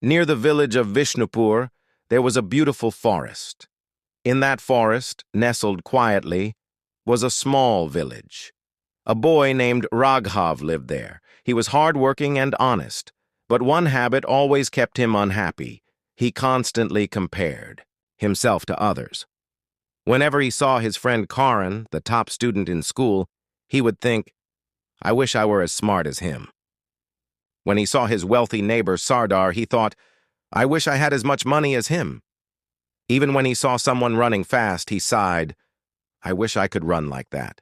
Near the village of Vishnupur, there was a beautiful forest. In that forest, nestled quietly, was a small village. A boy named Raghav lived there. He was hard-working and honest, but one habit always kept him unhappy. He constantly compared himself to others. Whenever he saw his friend Karan, the top student in school, he would think, "I wish I were as smart as him." When he saw his wealthy neighbor Sardar, he thought, "I wish I had as much money as him." Even when he saw someone running fast, he sighed, "I wish I could run like that."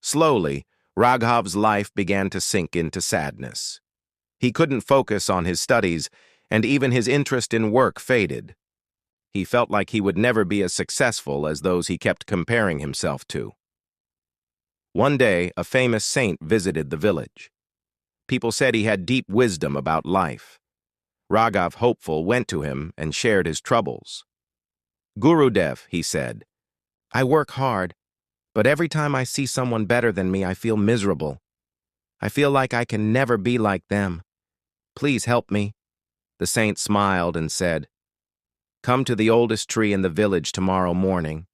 Slowly, Raghav's life began to sink into sadness. He couldn't focus on his studies, and even his interest in work faded. He felt like he would never be as successful as those he kept comparing himself to. One day, a famous saint visited the village. People said he had deep wisdom about life. Raghav, hopeful, went to him and shared his troubles. "Gurudev," he said, "I work hard, but every time I see someone better than me, I feel miserable. I feel like I can never be like them. Please help me." The saint smiled and said, "Come to the oldest tree in the village tomorrow morning.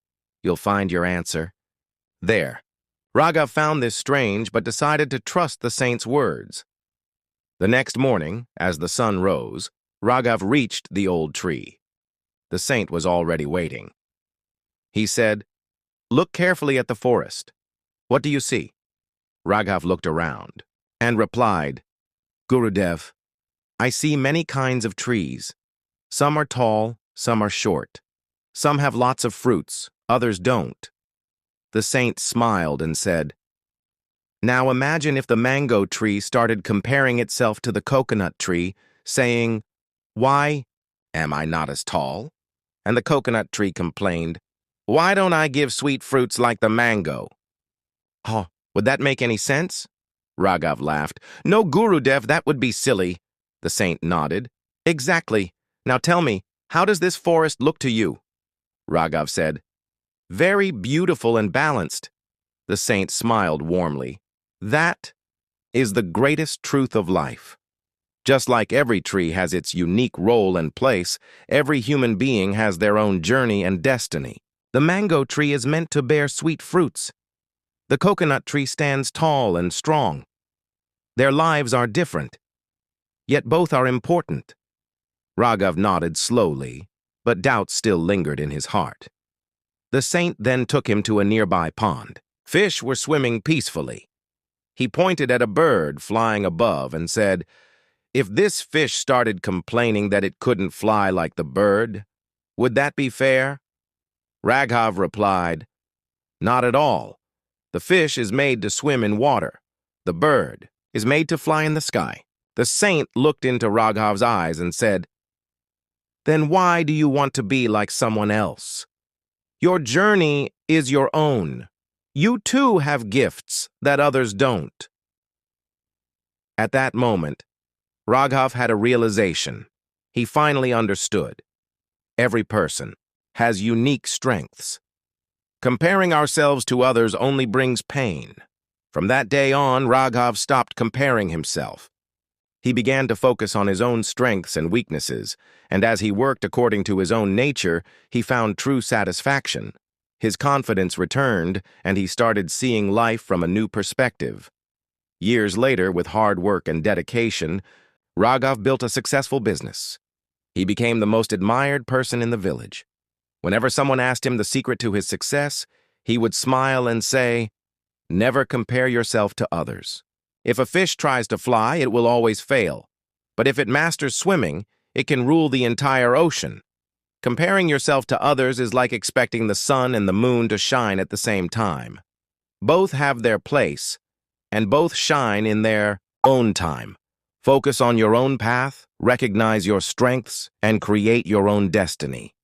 You'll find your answer." There. Raghav found this strange but decided to trust the saint's words. The next morning, as the sun rose, Raghav reached the old tree. The saint was already waiting. He said, "Look carefully at the forest. What do you see?" Raghav looked around and replied, "Gurudev, I see many kinds of trees. Some are tall, some are short. Some have lots of fruits, others don't." The saint smiled and said, "Now imagine if the mango tree started comparing itself to the coconut tree, saying, 'Why am I not as tall?' And the coconut tree complained, 'Why don't I give sweet fruits like the mango?'" "Oh, would that make any sense?" Raghav laughed. "No, Gurudev, that would be silly." The saint nodded. "Exactly. Now tell me, how does this forest look to you?" Raghav said, "Very beautiful and balanced." The saint smiled warmly. "That is the greatest truth of life. Just like every tree has its unique role and place, every human being has their own journey and destiny. The mango tree is meant to bear sweet fruits. The coconut tree stands tall and strong. Their lives are different, yet both are important." Raghav nodded slowly, but doubt still lingered in his heart. The saint then took him to a nearby pond. Fish were swimming peacefully. He pointed at a bird flying above and said, "If this fish started complaining that it couldn't fly like the bird, would that be fair?" Raghav replied, "Not at all. The fish is made to swim in water. The bird is made to fly in the sky." The saint looked into Raghav's eyes and said, "Then why do you want to be like someone else? Your journey is your own. You too have gifts that others don't." At that moment, Raghav had a realization. He finally understood. Every person has unique strengths. Comparing ourselves to others only brings pain. From that day on, Raghav stopped comparing himself. He began to focus on his own strengths and weaknesses, and as he worked according to his own nature, he found true satisfaction. His confidence returned, and he started seeing life from a new perspective. Years later, with hard work and dedication, Raghav built a successful business. He became the most admired person in the village. Whenever someone asked him the secret to his success, he would smile and say, "Never compare yourself to others. If a fish tries to fly, it will always fail. But if it masters swimming, it can rule the entire ocean. Comparing yourself to others is like expecting the sun and the moon to shine at the same time. Both have their place, and both shine in their own time. Focus on your own path, recognize your strengths, and create your own destiny."